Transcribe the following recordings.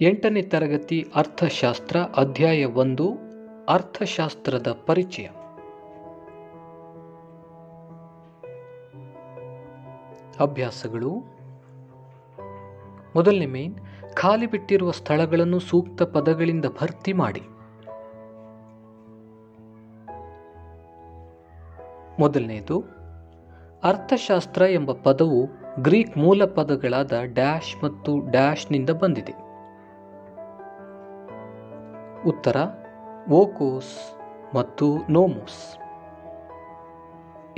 8ನೇ ತರಗತಿ ಅರ್ಥಶಾಸ್ತ್ರ ಅಧ್ಯಾಯ 1 ಅರ್ಥಶಾಸ್ತ್ರದ ಪರಿಚಯ. ಅಭ್ಯಾಸಗಳು. ಮೊದಲನೇ ಮೇನ್, ಖಾಲಿ ಬಿಟ್ಟಿರುವ ಸ್ಥಳಗಳನ್ನು ಸೂಕ್ತ ಪದಗಳಿಂದ ಭರ್ತಿ ಮಾಡಿ. ಮೊದಲನೆಯದು, ಅರ್ಥಶಾಸ್ತ್ರ ಎಂಬ ಪದವು ಗ್ರೀಕ್ ಮೂಲ ಪದಗಳಾದ ಡ್ಯಾಶ್ ಮತ್ತು ಡ್ಯಾಶ್ನಿಂದ ಬಂದಿದೆ. ಉತ್ತರ ಓಕೋಸ್ ಮತ್ತು ನೋಮೋಸ್.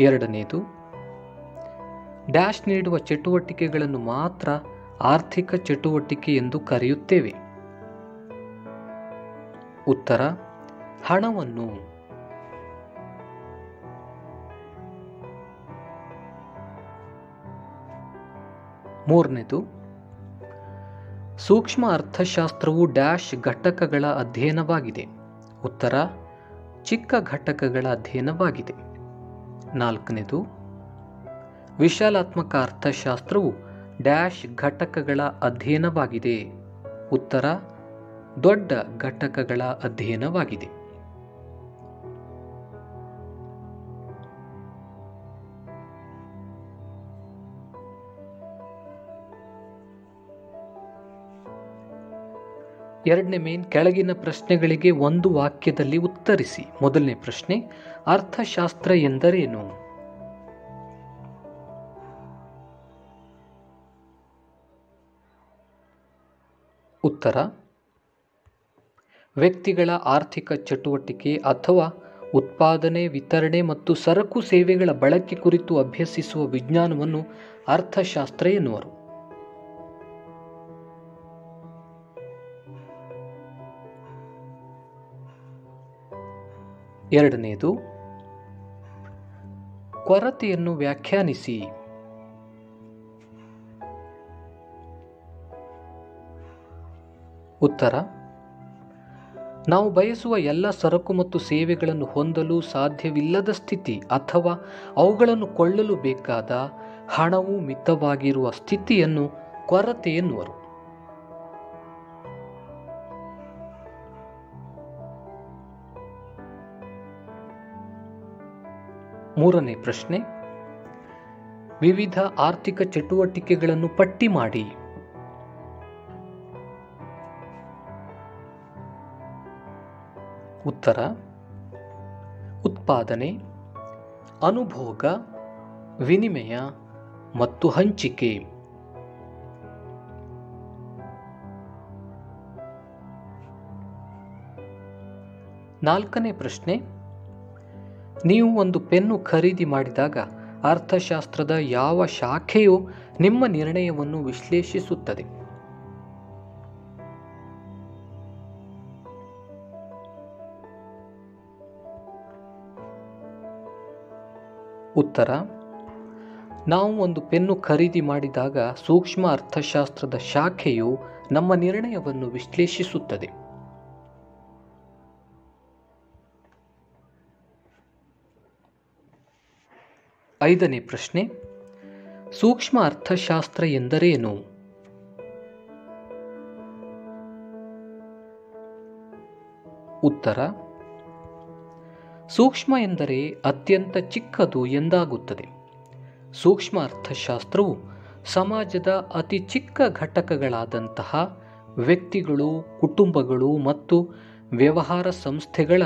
ಎರಡನೆಯದು, ಡ್ಯಾಶ್ ನೀಡುವ ಚಟುವಟಿಕೆಗಳನ್ನು ಮಾತ್ರ ಆರ್ಥಿಕ ಚಟುವಟಿಕೆ ಎಂದು ಕರೆಯುತ್ತೇವೆ. ಉತ್ತರ ಹಣವನ್ನು. ಮೂರನೇದು, ಸೂಕ್ಷ್ಮ ಅರ್ಥಶಾಸ್ತ್ರವು ಡ್ಯಾಶ್ ಘಟಕಗಳ ಅಧ್ಯಯನವಾಗಿದೆ. ಉತ್ತರ ಚಿಕ್ಕ ಘಟಕಗಳ ಅಧ್ಯಯನವಾಗಿದೆ. ನಾಲ್ಕನೇದು, ವಿಶಾಲಾತ್ಮಕ ಅರ್ಥಶಾಸ್ತ್ರವು ಡ್ಯಾಶ್ ಘಟಕಗಳ ಅಧ್ಯಯನವಾಗಿದೆ. ಉತ್ತರ ದೊಡ್ಡ ಘಟಕಗಳ ಅಧ್ಯಯನವಾಗಿದೆ. ಎರಡನೇ ಮೇನ್, ಕೆಳಗಿನ ಪ್ರಶ್ನೆಗಳಿಗೆ ಒಂದು ವಾಕ್ಯದಲ್ಲಿ ಉತ್ತರಿಸಿ. ಮೊದಲನೇ ಪ್ರಶ್ನೆ, ಅರ್ಥಶಾಸ್ತ್ರ ಎಂದರೇನು? ಉತ್ತರ ವ್ಯಕ್ತಿಗಳ ಆರ್ಥಿಕ ಚಟುವಟಿಕೆ ಅಥವಾ ಉತ್ಪಾದನೆ, ವಿತರಣೆ ಮತ್ತು ಸರಕು ಸೇವೆಗಳ ಬಳಕೆ ಕುರಿತು ಅಭ್ಯಸಿಸುವ ವಿಜ್ಞಾನವನ್ನು ಅರ್ಥಶಾಸ್ತ್ರ ಎನ್ನುವರು. ಎರಡನೆಯದು, ಕೊರತೆಯನ್ನು ವ್ಯಾಖ್ಯಾನಿಸಿ. ಉತ್ತರ ನಾವು ಬಯಸುವ ಎಲ್ಲ ಸರಕು ಮತ್ತು ಸೇವೆಗಳನ್ನು ಹೊಂದಲು ಸಾಧ್ಯವಿಲ್ಲದ ಸ್ಥಿತಿ ಅಥವಾ ಅವುಗಳನ್ನು ಕೊಳ್ಳಲು ಬೇಕಾದ ಹಣವು ಮಿತವಾಗಿರುವ ಸ್ಥಿತಿಯನ್ನು ಕೊರತೆ ಎನ್ನುವರು. ಮೂರನೇ ಪ್ರಶ್ನೆ, ವಿವಿಧ ಆರ್ಥಿಕ ಚಟುವಟಿಕೆಗಳನ್ನು ಪಟ್ಟಿ ಮಾಡಿ. ಉತ್ತರ ಉತ್ಪಾದನೆ, ಅನುಭೋಗ, ವಿನಿಮಯ ಮತ್ತು ಹಂಚಿಕೆ. ನಾಲ್ಕನೇ ಪ್ರಶ್ನೆ, ನೀವು ಒಂದು ಪೆನ್ನು ಖರೀದಿ ಮಾಡಿದಾಗ ಅರ್ಥಶಾಸ್ತ್ರದ ಯಾವ ಶಾಖೆಯು ನಿಮ್ಮ ನಿರ್ಣಯವನ್ನು ವಿಶ್ಲೇಷಿಸುತ್ತದೆ? ಉತ್ತರ ನಾವು ಒಂದು ಪೆನ್ನು ಖರೀದಿ ಮಾಡಿದಾಗ ಸೂಕ್ಷ್ಮ ಅರ್ಥಶಾಸ್ತ್ರದ ಶಾಖೆಯು ನಮ್ಮ ನಿರ್ಣಯವನ್ನು ವಿಶ್ಲೇಷಿಸುತ್ತದೆ. ಐದನೇ ಪ್ರಶ್ನೆ, ಸೂಕ್ಷ್ಮ ಅರ್ಥಶಾಸ್ತ್ರ ಎಂದರೇನು? ಉತ್ತರ ಸೂಕ್ಷ್ಮ ಎಂದರೆ ಅತ್ಯಂತ ಚಿಕ್ಕದು ಎಂದಾಗುತ್ತದೆ. ಸೂಕ್ಷ್ಮ ಅರ್ಥಶಾಸ್ತ್ರವು ಸಮಾಜದ ಅತಿ ಚಿಕ್ಕ ಘಟಕಗಳಾದಂತಹ ವ್ಯಕ್ತಿಗಳು, ಕುಟುಂಬಗಳು ಮತ್ತು ವ್ಯವಹಾರ ಸಂಸ್ಥೆಗಳ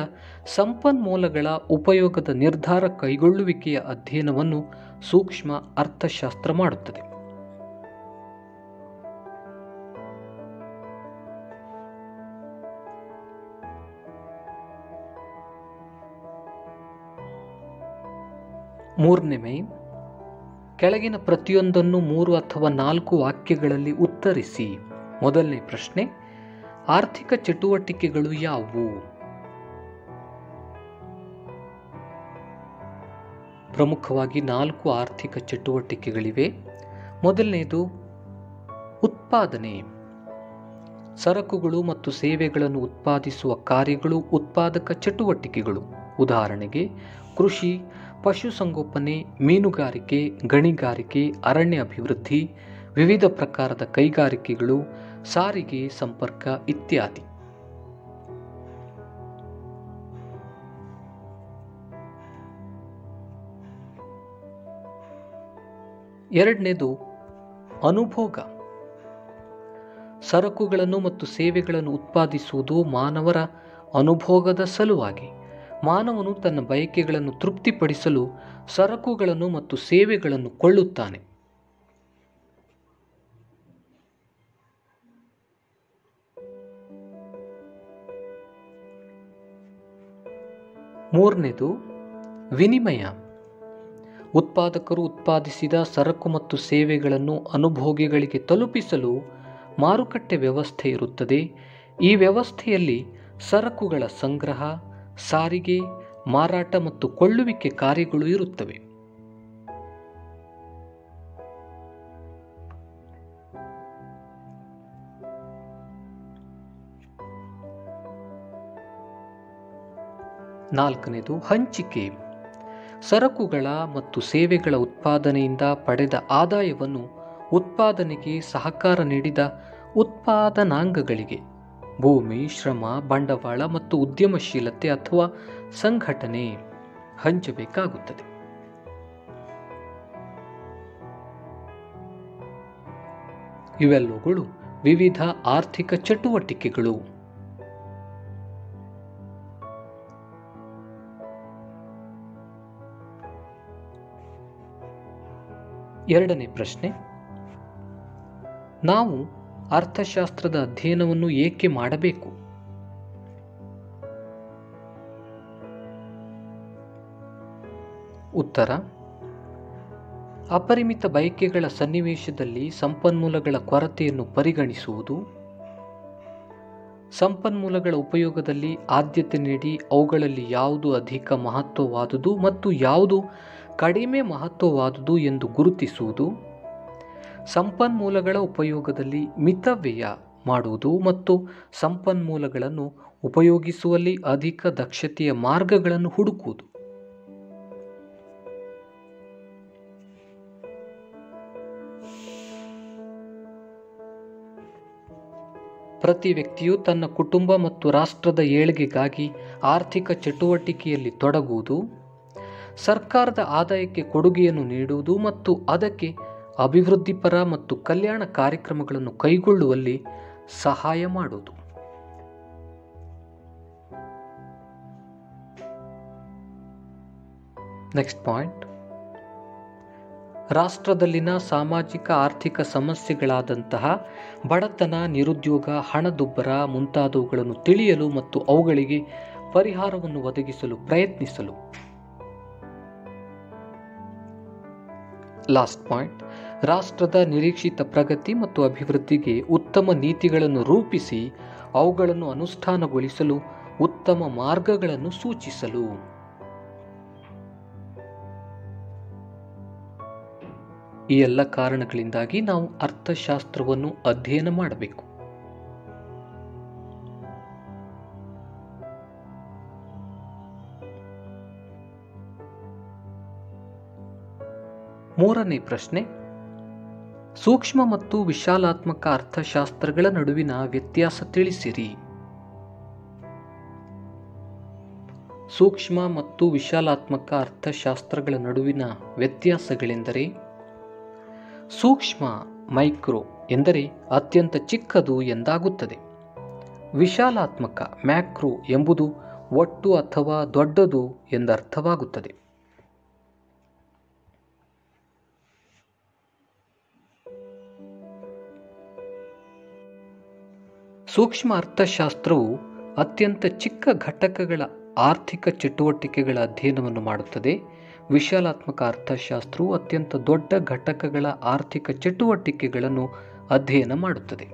ಸಂಪನ್ಮೂಲಗಳ ಉಪಯೋಗದ ನಿರ್ಧಾರ ಕೈಗೊಳ್ಳುವಿಕೆಯ ಅಧ್ಯಯನವನ್ನು ಸೂಕ್ಷ್ಮ ಅರ್ಥಶಾಸ್ತ್ರ ಮಾಡುತ್ತದೆ. ಮೂರನೇ ಮೇನ್, ಕೆಳಗಿನ ಪ್ರತಿಯೊಂದನ್ನು 3 ಅಥವಾ 4 ವಾಕ್ಯಗಳಲ್ಲಿ ಉತ್ತರಿಸಿ. ಮೊದಲನೇ ಪ್ರಶ್ನೆ, ಆರ್ಥಿಕ ಚಟುವಟಿಕೆಗಳು ಯಾವುವು? ಪ್ರಮುಖವಾಗಿ 4 ಆರ್ಥಿಕ ಚಟುವಟಿಕೆಗಳಿವೆ. ಮೊದಲನೆಯದು ಉತ್ಪಾದನೆ. ಸರಕುಗಳು ಮತ್ತು ಸೇವೆಗಳನ್ನು ಉತ್ಪಾದಿಸುವ ಕಾರ್ಯಗಳು ಉತ್ಪಾದಕ ಚಟುವಟಿಕೆಗಳು. ಉದಾಹರಣೆಗೆ ಕೃಷಿ, ಪಶುಸಂಗೋಪನೆ, ಮೀನುಗಾರಿಕೆ, ಗಣಿಗಾರಿಕೆ, ಅರಣ್ಯ ಅಭಿವೃದ್ಧಿ, ವಿವಿಧ ಪ್ರಕಾರದ ಕೈಗಾರಿಕೆಗಳು, ಸಾರಿಗೆ, ಸಂಪರ್ಕ ಇತ್ಯಾದಿ. ಎರಡನೇದು ಅನುಭೋಗ. ಸರಕುಗಳನ್ನು ಮತ್ತು ಸೇವೆಗಳನ್ನು ಉತ್ಪಾದಿಸುವುದು ಮಾನವರ ಅನುಭೋಗದ ಸಲುವಾಗಿ. ಮಾನವನು ತನ್ನ ಬಯಕೆಗಳನ್ನು ತೃಪ್ತಿಪಡಿಸಲು ಸರಕುಗಳನ್ನು ಮತ್ತು ಸೇವೆಗಳನ್ನು ಕೊಳ್ಳುತ್ತಾನೆ. ಮೂರನೇದು ವಿನಿಮಯ. ಉತ್ಪಾದಕರು ಉತ್ಪಾದಿಸಿದ ಸರಕು ಮತ್ತು ಸೇವೆಗಳನ್ನು ಅನುಭೋಗಿಗಳಿಗೆ ತಲುಪಿಸಲು ಮಾರುಕಟ್ಟೆ ವ್ಯವಸ್ಥೆ ಇರುತ್ತದೆ. ಈ ವ್ಯವಸ್ಥೆಯಲ್ಲಿ ಸರಕುಗಳ ಸಂಗ್ರಹ, ಸಾರಿಗೆ, ಮಾರಾಟ ಮತ್ತು ಕೊಳ್ಳುವಿಕೆ ಕಾರ್ಯಗಳು ಇರುತ್ತವೆ. ನಾಲ್ಕನೇದು ಹಂಚಿಕೆ. ಸರಕುಗಳ ಮತ್ತು ಸೇವೆಗಳ ಉತ್ಪಾದನೆಯಿಂದ ಪಡೆದ ಆದಾಯವನ್ನು ಉತ್ಪಾದನೆಗೆ ಸಹಕಾರ ನೀಡಿದ ಉತ್ಪಾದನಾಂಗಗಳಿಗೆ ಭೂಮಿ, ಶ್ರಮ, ಬಂಡವಾಳ ಮತ್ತು ಉದ್ಯಮಶೀಲತೆ ಅಥವಾ ಸಂಘಟನೆ ಹಂಚಬೇಕಾಗುತ್ತದೆ. ಇವೆಲ್ಲವುಗಳು ವಿವಿಧ ಆರ್ಥಿಕ ಚಟುವಟಿಕೆಗಳು. ಎರಡನೇ ಪ್ರಶ್ನೆ, ನಾವು ಅರ್ಥಶಾಸ್ತ್ರದ ಅಧ್ಯಯನವನ್ನು ಏಕೆ ಮಾಡಬೇಕು? ಉತ್ತರ: ಅಪರಿಮಿತ ಬಯಕೆಗಳ ಸನ್ನಿವೇಶದಲ್ಲಿ ಸಂಪನ್ಮೂಲಗಳ ಕೊರತೆಯನ್ನು ಪರಿಗಣಿಸುವುದು, ಸಂಪನ್ಮೂಲಗಳ ಉಪಯೋಗದಲ್ಲಿ ಆದ್ಯತೆ ನೀಡಿ ಅವುಗಳಲ್ಲಿ ಯಾವುದು ಅಧಿಕ ಮಹತ್ವವಾದುದು ಮತ್ತು ಯಾವುದು ಕಡಿಮೆ ಮಹತ್ವವಾದುದು ಎಂದು ಗುರುತಿಸುವುದು, ಸಂಪನ್ಮೂಲಗಳ ಉಪಯೋಗದಲ್ಲಿ ಮಿತವ್ಯಯ ಮಾಡುವುದು ಮತ್ತು ಸಂಪನ್ಮೂಲಗಳನ್ನು ಉಪಯೋಗಿಸುವಲ್ಲಿ ಅಧಿಕ ದಕ್ಷತೆಯ ಮಾರ್ಗಗಳನ್ನು ಹುಡುಕುವುದು. ಪ್ರತಿ ವ್ಯಕ್ತಿಯು ತನ್ನ ಕುಟುಂಬ ಮತ್ತು ರಾಷ್ಟ್ರದ ಏಳ್ಗೆಗಾಗಿ ಆರ್ಥಿಕ ಚಟುವಟಿಕೆಯಲ್ಲಿ ತೊಡಗುವುದು, ಸರ್ಕಾರದ ಆದಾಯಕ್ಕೆ ಕೊಡುಗೆಯನ್ನು ನೀಡುವುದು ಮತ್ತು ಅದಕ್ಕೆ ಅಭಿವೃದ್ಧಿಪರ ಮತ್ತು ಕಲ್ಯಾಣ ಕಾರ್ಯಕ್ರಮಗಳನ್ನು ಕೈಗೊಳ್ಳುವಲ್ಲಿ ಸಹಾಯ ಮಾಡುವುದು. ನೆಕ್ಸ್ಟ್ ಪಾಯಿಂಟ್, ರಾಷ್ಟ್ರದಲ್ಲಿನ ಸಾಮಾಜಿಕ ಆರ್ಥಿಕ ಸಮಸ್ಯೆಗಳಾದಂತಹ ಬಡತನ, ನಿರುದ್ಯೋಗ, ಹಣದುಬ್ಬರ ಮುಂತಾದವುಗಳನ್ನು ತಿಳಿಯಲು ಮತ್ತು ಅವುಗಳಿಗೆ ಪರಿಹಾರವನ್ನು ಒದಗಿಸಲು ಪ್ರಯತ್ನಿಸಲು. ಲಾಸ್ಟ್ ಪಾಯಿಂಟ್, ರಾಷ್ಟ್ರದ ನಿರೀಕ್ಷಿತ ಪ್ರಗತಿ ಮತ್ತು ಅಭಿವೃದ್ಧಿಗೆ ಉತ್ತಮ ನೀತಿಗಳನ್ನು ರೂಪಿಸಿ ಅವುಗಳನ್ನು ಅನುಷ್ಠಾನಗೊಳಿಸಲು ಉತ್ತಮ ಮಾರ್ಗಗಳನ್ನು ಸೂಚಿಸಲು. ಈ ಎಲ್ಲ ಕಾರಣಗಳಿಂದಾಗಿ ನಾವು ಅರ್ಥಶಾಸ್ತ್ರವನ್ನು ಅಧ್ಯಯನ ಮಾಡಬೇಕು. ಮೂರನೇ ಪ್ರಶ್ನೆ, ಸೂಕ್ಷ್ಮ ಮತ್ತು ವಿಶಾಲಾತ್ಮಕ ಅರ್ಥಶಾಸ್ತ್ರಗಳ ನಡುವಿನ ವ್ಯತ್ಯಾಸ ತಿಳಿಸಿರಿ. ಸೂಕ್ಷ್ಮ ಮತ್ತು ವಿಶಾಲಾತ್ಮಕ ಅರ್ಥಶಾಸ್ತ್ರಗಳ ನಡುವಿನ ವ್ಯತ್ಯಾಸಗಳೆಂದರೆ, ಸೂಕ್ಷ್ಮ ಮೈಕ್ರೋ ಎಂದರೆ ಅತ್ಯಂತ ಚಿಕ್ಕದು ಎಂದಾಗುತ್ತದೆ. ವಿಶಾಲಾತ್ಮಕ ಮ್ಯಾಕ್ರೋ ಎಂಬುದು ಒಟ್ಟು ಅಥವಾ ದೊಡ್ಡದು ಎಂದರ್ಥವಾಗುತ್ತದೆ. ಸೂಕ್ಷ್ಮ ಅರ್ಥಶಾಸ್ತ್ರವು ಅತ್ಯಂತ ಚಿಕ್ಕ ಘಟಕಗಳ ಆರ್ಥಿಕ ಚಟುವಟಿಕೆಗಳ ಅಧ್ಯಯನವನ್ನು ಮಾಡುತ್ತದೆ. ವಿಶಾಲಾತ್ಮಕ ಅರ್ಥಶಾಸ್ತ್ರವು ಅತ್ಯಂತ ದೊಡ್ಡ ಘಟಕಗಳ ಆರ್ಥಿಕ ಚಟುವಟಿಕೆಗಳನ್ನು ಅಧ್ಯಯನ ಮಾಡುತ್ತದೆ.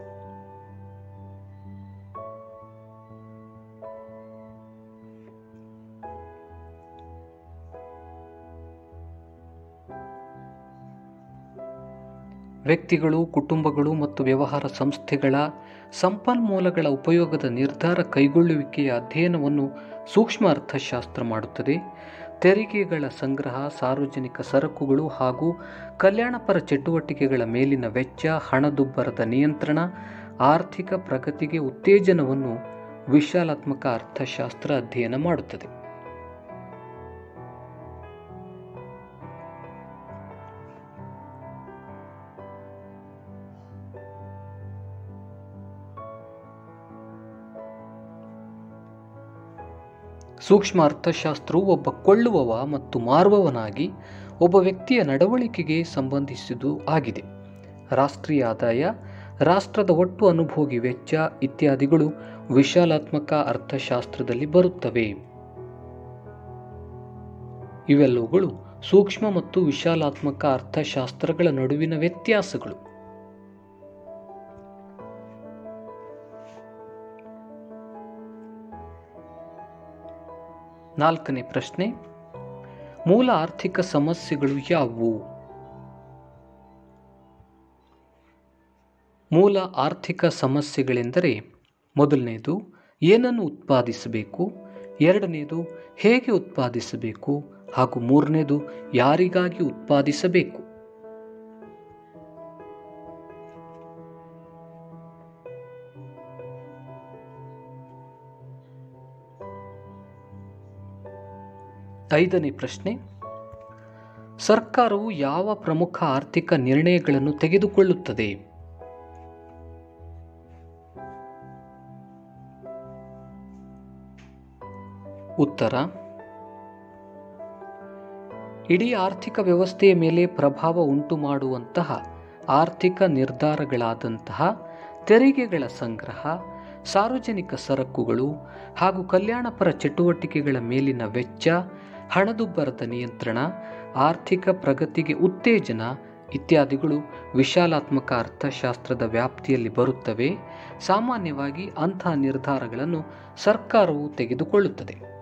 ವ್ಯಕ್ತಿಗಳು, ಕುಟುಂಬಗಳು ಮತ್ತು ವ್ಯವಹಾರ ಸಂಸ್ಥೆಗಳ ಸಂಪನ್ಮೂಲಗಳ ಉಪಯೋಗದ ನಿರ್ಧಾರ ಕೈಗೊಳ್ಳುವಿಕೆಯ ಅಧ್ಯಯನವನ್ನು ಸೂಕ್ಷ್ಮ ಅರ್ಥಶಾಸ್ತ್ರ ಮಾಡುತ್ತದೆ. ತೆರಿಗೆಗಳ ಸಂಗ್ರಹ, ಸಾರ್ವಜನಿಕ ಸರಕುಗಳು ಹಾಗೂ ಕಲ್ಯಾಣಪರ ಚಟುವಟಿಕೆಗಳ ಮೇಲಿನ ವೆಚ್ಚ, ಹಣದುಬ್ಬರದ ನಿಯಂತ್ರಣ, ಆರ್ಥಿಕ ಪ್ರಗತಿಗೆ ಉತ್ತೇಜನವನ್ನು ವಿಶಾಲಾತ್ಮಕ ಅರ್ಥಶಾಸ್ತ್ರ ಅಧ್ಯಯನ ಮಾಡುತ್ತದೆ. ಸೂಕ್ಷ್ಮ ಅರ್ಥಶಾಸ್ತ್ರವು ಒಬ್ಬ ಕೊಳ್ಳುವವ ಮತ್ತು ಮಾರುವವನಾಗಿ ಒಬ್ಬ ವ್ಯಕ್ತಿಯ ನಡವಳಿಕೆಗೆ ಸಂಬಂಧಿಸಿದ್ದು ಆಗಿದೆ. ರಾಷ್ಟ್ರೀಯ ಆದಾಯ, ರಾಷ್ಟ್ರದ ಒಟ್ಟು ಅನುಭೋಗಿ ವೆಚ್ಚ ಇತ್ಯಾದಿಗಳು ವಿಶಾಲಾತ್ಮಕ ಅರ್ಥಶಾಸ್ತ್ರದಲ್ಲಿ ಬರುತ್ತವೆ. ಇವೆಲ್ಲವುಗಳು ಸೂಕ್ಷ್ಮ ಮತ್ತು ವಿಶಾಲಾತ್ಮಕ ಅರ್ಥಶಾಸ್ತ್ರಗಳ ನಡುವಿನ ವ್ಯತ್ಯಾಸಗಳು. ನಾಲ್ಕನೇ ಪ್ರಶ್ನೆ, ಮೂಲ ಆರ್ಥಿಕ ಸಮಸ್ಯೆಗಳು ಯಾವುವು? ಮೂಲ ಆರ್ಥಿಕ ಸಮಸ್ಯೆಗಳೆಂದರೆ, ಮೊದಲನೇದು ಏನನ್ನು ಉತ್ಪಾದಿಸಬೇಕು, ಎರಡನೇದು ಹೇಗೆ ಉತ್ಪಾದಿಸಬೇಕು ಹಾಗೂ ಮೂರನೇದು ಯಾರಿಗಾಗಿ ಉತ್ಪಾದಿಸಬೇಕು. ಐದನೇ ಪ್ರಶ್ನೆ, ಸರ್ಕಾರವು ಯಾವ ಪ್ರಮುಖ ಆರ್ಥಿಕ ನಿರ್ಣಯಗಳನ್ನು ತೆಗೆದುಕೊಳ್ಳುತ್ತದೆ? ಉತ್ತರ, ಇಡೀ ಆರ್ಥಿಕ ವ್ಯವಸ್ಥೆಯ ಮೇಲೆ ಪ್ರಭಾವ ಉಂಟು ಮಾಡುವಂತಹ ಆರ್ಥಿಕ ನಿರ್ಧಾರಗಳಾದಂತಹ ತೆರಿಗೆಗಳ ಸಂಗ್ರಹ, ಸಾರ್ವಜನಿಕ ಸರಕುಗಳು ಹಾಗೂ ಕಲ್ಯಾಣಪರ ಚಟುವಟಿಕೆಗಳ ಮೇಲಿನ ವೆಚ್ಚ, ಹಣದುಬ್ಬರದ ನಿಯಂತ್ರಣ, ಆರ್ಥಿಕ ಪ್ರಗತಿಗೆ ಉತ್ತೇಜನ ಇತ್ಯಾದಿಗಳು ವಿಶಾಲಾತ್ಮಕ ಅರ್ಥಶಾಸ್ತ್ರದ ವ್ಯಾಪ್ತಿಯಲ್ಲಿ ಬರುತ್ತವೆ. ಸಾಮಾನ್ಯವಾಗಿ ಅಂತಹ ನಿರ್ಧಾರಗಳನ್ನು ಸರ್ಕಾರವು ತೆಗೆದುಕೊಳ್ಳುತ್ತದೆ.